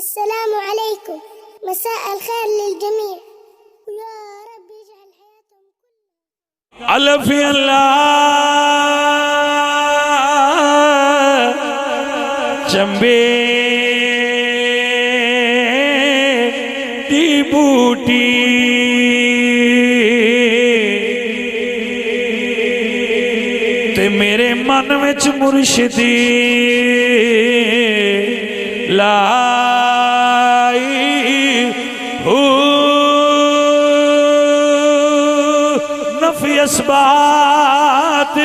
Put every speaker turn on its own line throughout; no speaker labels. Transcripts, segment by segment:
السلام عليكم، مساء الخير للجميع، ويا رب يجعل حياتهم كلها
الف اللہ چمبے دی بوٹی تے میرے من وچ مرشدی لائی ہو نفی اسبات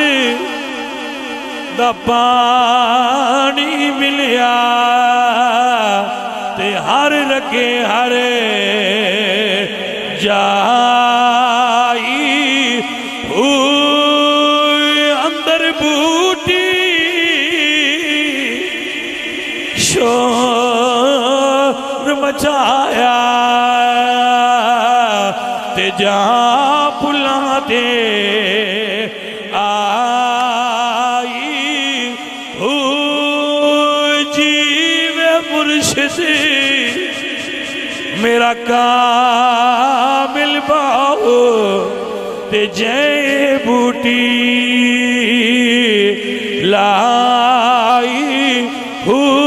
دا پانی ملیا تے ہر رکھے ہر جائی ہوئی اندر بوٹی شور مچایا تے جہاں پھلاں تے آئی ہوئی جیوے مرشد میرا کامل باہو تے جے بوٹی لائی ہوئی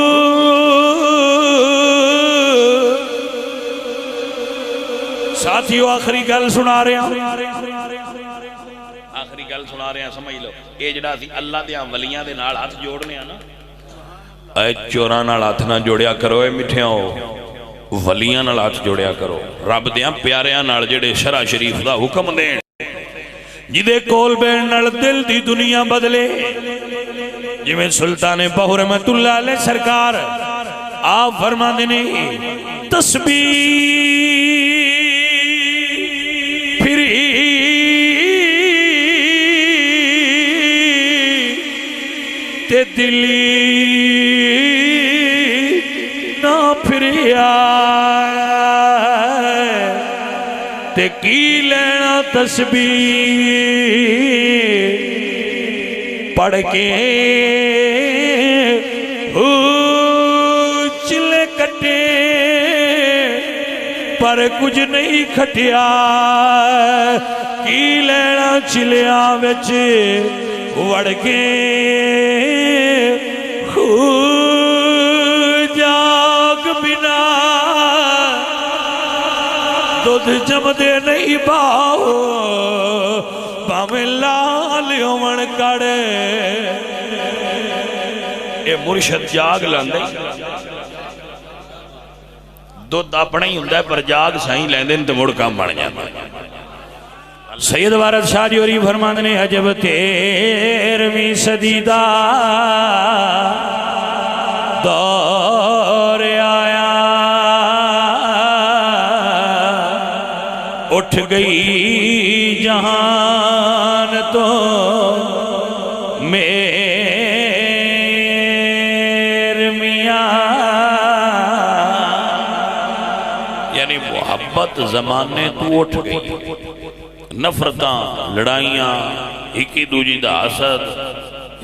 ساتھیو آخری گل سنا رہے ہیں
آخری گل سنا رہے ہیں سمجھ لو یہ جڑا سی اللہ دیاں ولیاں دے نال ہاتھ جوڑنے ہیں نا اے چوراں نال ہاتھ نہ جوڑیا کرو اے مٹھیاں ولیاں نال ہاتھ جوڑیا کرو رب دیاں پیاریاں نال جڑے شرع شریف دا حکم دین جدے کول بین نال دل دی دنیا بدلے جویں سلطان بہو رحمت اللہ علیہ سرکار آپ فرما دینے تسبیح تے دلی نہ پھریا تے کی لینا تسبیح پڑھ کے چلے کٹے پر کچھ نہیں کھٹیا کی لینا چلیاں وچ وڑ کے جاگ بنا دودھ جمدے نہیں باؤ پاویں لال ہومن کڑے اے مرشد جاگ لاندے دودھ اپنا ہی ہوندہ ہے پر جاگ سائیں لیندے تے مڑ کام بڑھ جاتا سید وارد شاہ جوری فرماندے نے عجب 13ویں صدی دا دور آیا اٹھ گئی جہان تو میرے میاں یعنی محبت زمانے تو اٹھ گئی نفرتاں لڑائیاں ہکی دوجی دا حسد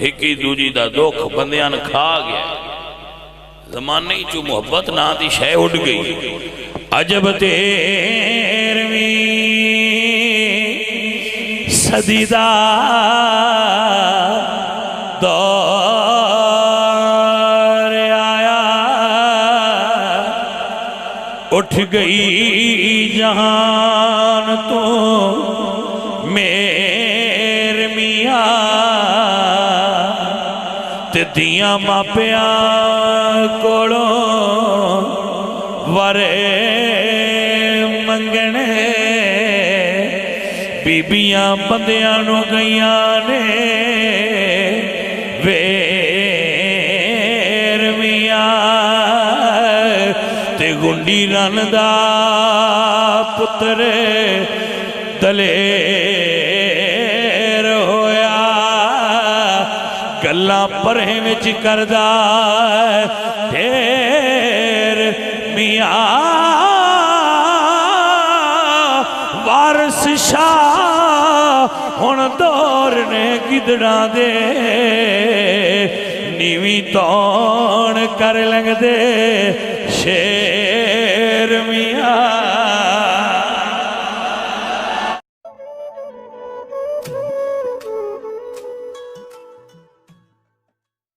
ہکی دوجی دا دکھ بندیاں کھا گیا زمانے چو محبت نہ دی شے اڑ گئی عجب 13ویں صدی دا دور آیا اٹھ گئی جہان تو میرے میاں تے دیاں ماپیاں کوڑوں ورے منگنے بیبیاں بندیاں نو گئیاں نے ویر میاں تے گنڈی رن دا پترے دلیر ہویا گلاں پرہیں وچ کردہ تیر میاں وارث شاہ ہن دور نے گدڑاں دے نیویں تون کر لنگ دے
سے